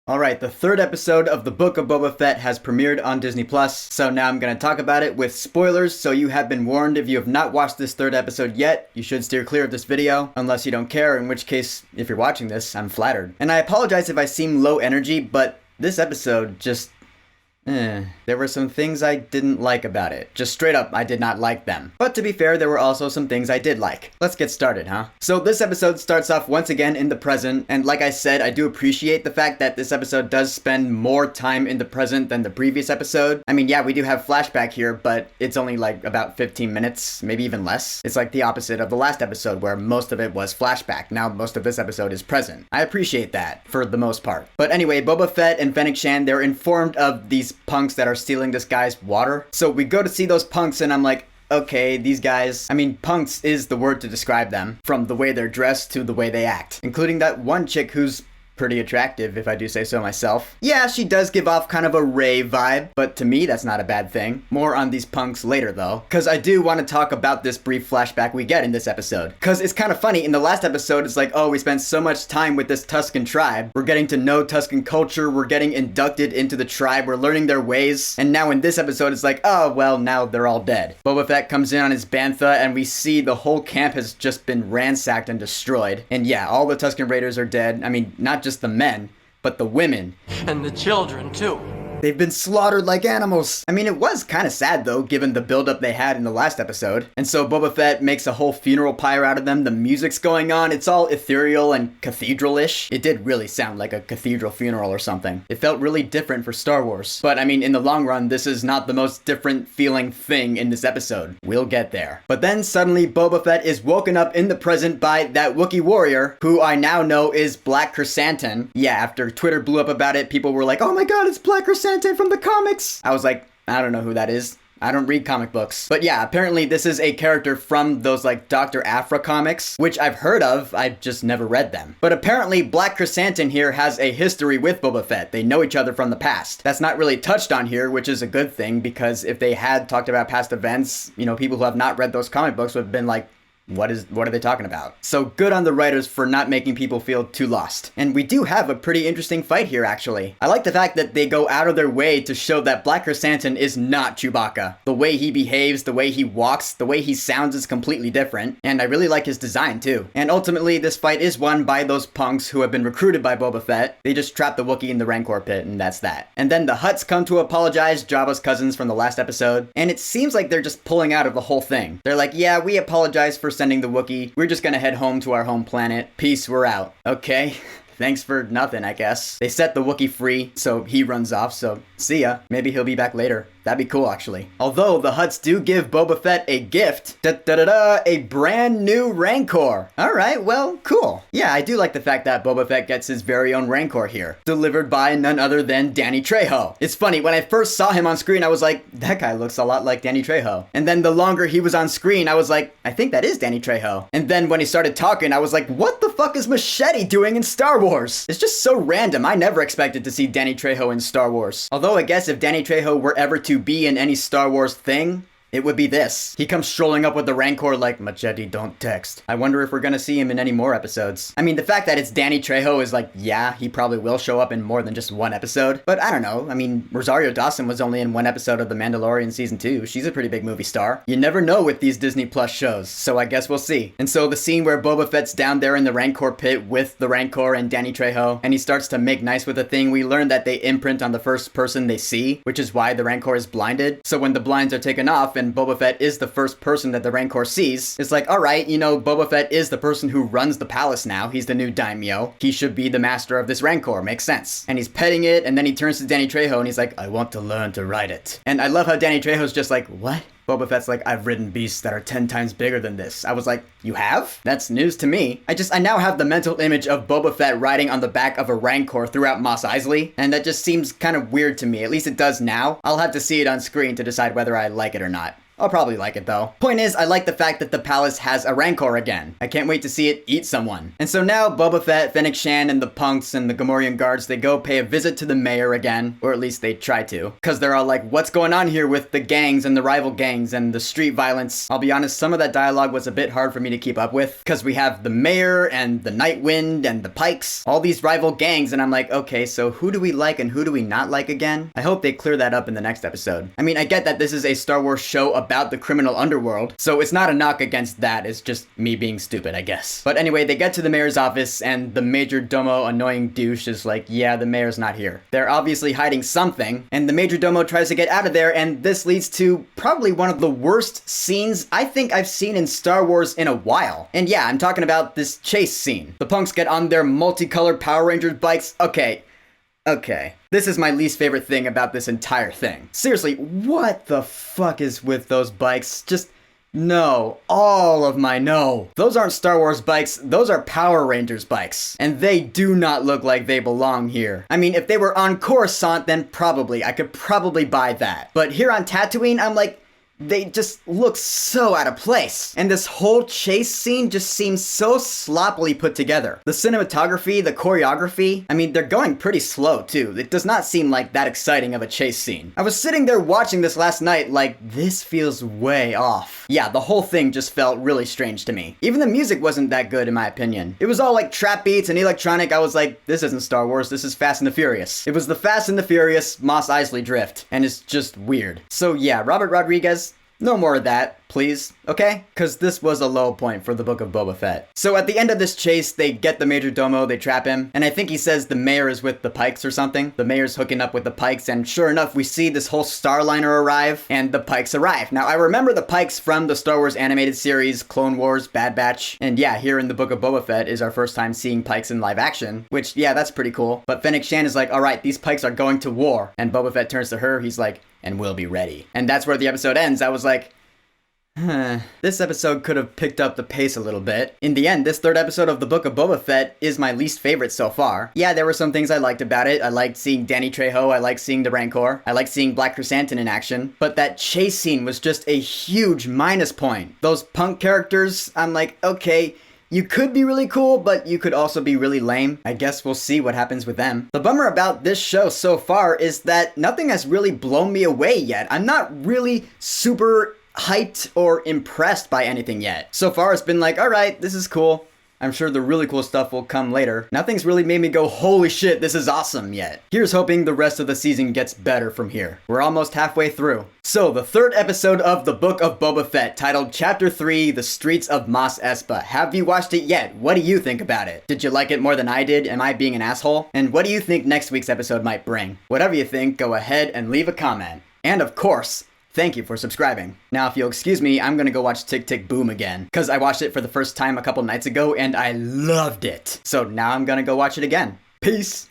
Alright, the third episode of the Book of Boba Fett has premiered on Disney+, so now I'm gonna talk about it with spoilers, so you have been warned. If you have not watched this third episode yet, you should steer clear of this video, unless you don't care, in which case, if you're watching this, I'm flattered. And I apologize if I seem low energy, but this episode just... There were some things I didn't like about it. Just straight up, I did not like them. But to be fair, there were also some things I did like. Let's get started, huh? So this episode starts off once again in the present, and like I said, I do appreciate the fact that this episode does spend more time in the present than the previous episode. I mean, yeah, we do have flashback here, but it's only like about 15 minutes, maybe even less. It's like the opposite of the last episode where most of it was flashback. Now most of this episode is present. I appreciate that, for the most part. But anyway, Boba Fett and Fennec Shand, they're informed of these punks that are stealing this guy's water. So we go to see those punks and I'm like, okay, these guys, I mean, punks is the word to describe them, from the way they're dressed to the way they act, including that one chick who's pretty attractive, if I do say so myself. Yeah, she does give off kind of a Rey vibe, but to me, that's not a bad thing. More on these punks later, though, because I do want to talk about this brief flashback we get in this episode. Because it's kind of funny, in the last episode, it's like, oh, we spent so much time with this Tusken tribe. We're getting to know Tusken culture, we're getting inducted into the tribe, we're learning their ways, and now in this episode, it's like, oh, well, now they're all dead. Boba Fett comes in on his bantha, and we see the whole camp has just been ransacked and destroyed. And yeah, all the Tusken Raiders are dead. I mean, not just the men, but the women. And the children, too. They've been slaughtered like animals. I mean, it was kind of sad though, given the buildup they had in the last episode. And so Boba Fett makes a whole funeral pyre out of them. The music's going on. It's all ethereal and cathedral-ish. It did really sound like a cathedral funeral or something. It felt really different for Star Wars. But I mean, in the long run, this is not the most different feeling thing in this episode. We'll get there. But then suddenly Boba Fett is woken up in the present by that Wookiee warrior, who I now know is Black Chrysanthemum. Yeah, after Twitter blew up about it, people were like, oh my god, it's Black Chrysanthemum from the comics. I was like, I don't know who that is. I don't read comic books. But yeah, apparently this is a character from those like Dr. Aphra comics, which I've heard of, I've just never read them. But apparently Black Chrysanthemum here has a history with Boba Fett. They know each other from the past. That's not really touched on here, which is a good thing, because if they had talked about past events, you know, people who have not read those comic books would have been like, what are they talking about? So good on the writers for not making people feel too lost. And we do have a pretty interesting fight here, actually. I like the fact that they go out of their way to show that Black Chrysanthemum is not Chewbacca. The way he behaves, the way he walks, the way he sounds is completely different. And I really like his design, too. And ultimately, this fight is won by those punks who have been recruited by Boba Fett. They just trap the Wookiee in the Rancor pit, and that's that. And then the Hutts come to apologize, Jabba's cousins from the last episode. And it seems like they're just pulling out of the whole thing. They're like, yeah, we apologize for sending the Wookiee. We're just gonna head home to our home planet. Peace, we're out. Okay. Thanks for nothing, I guess. They set the Wookiee free, so he runs off, so see ya. Maybe he'll be back later. That'd be cool, actually. Although, the Hutts do give Boba Fett a gift. A brand new Rancor. Alright, well, cool. Yeah, I do like the fact that Boba Fett gets his very own Rancor here. Delivered by none other than Danny Trejo. It's funny, when I first saw him on screen, I was like, that guy looks a lot like Danny Trejo. And then the longer he was on screen, I was like, I think that is Danny Trejo. And then when he started talking, I was like, what the fuck is Machete doing in Star Wars? It's just so random. I never expected to see Danny Trejo in Star Wars. Although I guess if Danny Trejo were ever to be in any Star Wars thing, it would be this. He comes strolling up with the Rancor like, Machete, don't text. I wonder if we're gonna see him in any more episodes. I mean, the fact that it's Danny Trejo is like, yeah, he probably will show up in more than just one episode. But I don't know. I mean, Rosario Dawson was only in one episode of The Mandalorian Season 2. She's a pretty big movie star. You never know with these Disney Plus shows, so I guess we'll see. And so the scene where Boba Fett's down there in the Rancor pit with the Rancor and Danny Trejo, and he starts to make nice with the thing, we learn that they imprint on the first person they see, which is why the Rancor is blinded. So when the blinds are taken off and Boba Fett is the first person that the Rancor sees, it's like, alright, you know, Boba Fett is the person who runs the palace now. He's the new daimyo. He should be the master of this Rancor. Makes sense. And he's petting it, and then he turns to Danny Trejo and he's like, I want to learn to ride it. And I love how Danny Trejo's just like, what? Boba Fett's like, I've ridden beasts that are 10 times bigger than this. I was like, you have? That's news to me. I now have the mental image of Boba Fett riding on the back of a Rancor throughout Mos Eisley, and that just seems kind of weird to me. At least it does now. I'll have to see it on screen to decide whether I like it or not. I'll probably like it though. Point is, I like the fact that the palace has a Rancor again. I can't wait to see it eat someone. And so now Boba Fett, Fennec Shan, and the punks and the Gamorrean guards, they go pay a visit to the mayor again, or at least they try to. Cause they're all like, what's going on here with the gangs and the rival gangs and the street violence? I'll be honest, some of that dialogue was a bit hard for me to keep up with, cause we have the mayor and the Night Wind and the Pikes, all these rival gangs, and I'm like, okay, so who do we like and who do we not like again? I hope they clear that up in the next episode. I mean, I get that this is a Star Wars show about the criminal underworld, so it's not a knock against that, it's just me being stupid, I guess. But anyway, they get to the mayor's office, and the major domo annoying douche is like, yeah, the mayor's not here. They're obviously hiding something, and the major domo tries to get out of there, and this leads to probably one of the worst scenes I think I've seen in Star Wars in a while. And yeah, I'm talking about this chase scene. The punks get on their multicolored Power Rangers bikes. Okay. This is my least favorite thing about this entire thing. Seriously, what the fuck is with those bikes? Just no. All of my no. Those aren't Star Wars bikes, those are Power Rangers bikes. And they do not look like they belong here. I mean, if they were on Coruscant, then I could probably buy that. But here on Tatooine, I'm like, they just look so out of place. And this whole chase scene just seems so sloppily put together. The cinematography, the choreography, I mean, they're going pretty slow too. It does not seem like that exciting of a chase scene. I was sitting there watching this last night like, this feels way off. Yeah, the whole thing just felt really strange to me. Even the music wasn't that good in my opinion. It was all like trap beats and electronic. I was like, this isn't Star Wars, this is Fast and the Furious. It was the Fast and the Furious Mos Eisley drift, and it's just weird. So yeah, Robert Rodriguez, no more of that, please, okay? Because this was a low point for the Book of Boba Fett. So at the end of this chase, they get the Major Domo, they trap him, and I think he says the mayor is with the Pikes or something. The mayor's hooking up with the Pikes, and sure enough, we see this whole Starliner arrive, and the Pikes arrive. Now, I remember the Pikes from the Star Wars animated series, Clone Wars, Bad Batch, and yeah, here in the Book of Boba Fett is our first time seeing Pikes in live action, which, yeah, that's pretty cool. But Fennec Shan is like, alright, these Pikes are going to war, and Boba Fett turns to her, he's like, and we'll be ready. And that's where the episode ends. I was like, this episode could have picked up the pace a little bit. In the end, this third episode of the Book of Boba Fett is my least favorite so far. Yeah, there were some things I liked about it. I liked seeing Danny Trejo, I liked seeing the Rancor, I liked seeing Black Chrysanthemum in action, but that chase scene was just a huge minus point. Those punk characters, I'm like, okay, you could be really cool, but you could also be really lame. I guess we'll see what happens with them. The bummer about this show so far is that nothing has really blown me away yet. I'm not really super hyped or impressed by anything yet. So far it's been like, alright, this is cool. I'm sure the really cool stuff will come later. Nothing's really made me go, holy shit, this is awesome yet. Here's hoping the rest of the season gets better from here. We're almost halfway through. So, the third episode of the Book of Boba Fett, titled Chapter 3, The Streets of Mos Espa. Have you watched it yet? What do you think about it? Did you like it more than I did? Am I being an asshole? And what do you think next week's episode might bring? Whatever you think, go ahead and leave a comment. And of course, thank you for subscribing. Now, if you'll excuse me, I'm gonna go watch Tick Tick Boom again, because I watched it for the first time a couple nights ago and I loved it. So now I'm gonna go watch it again. Peace!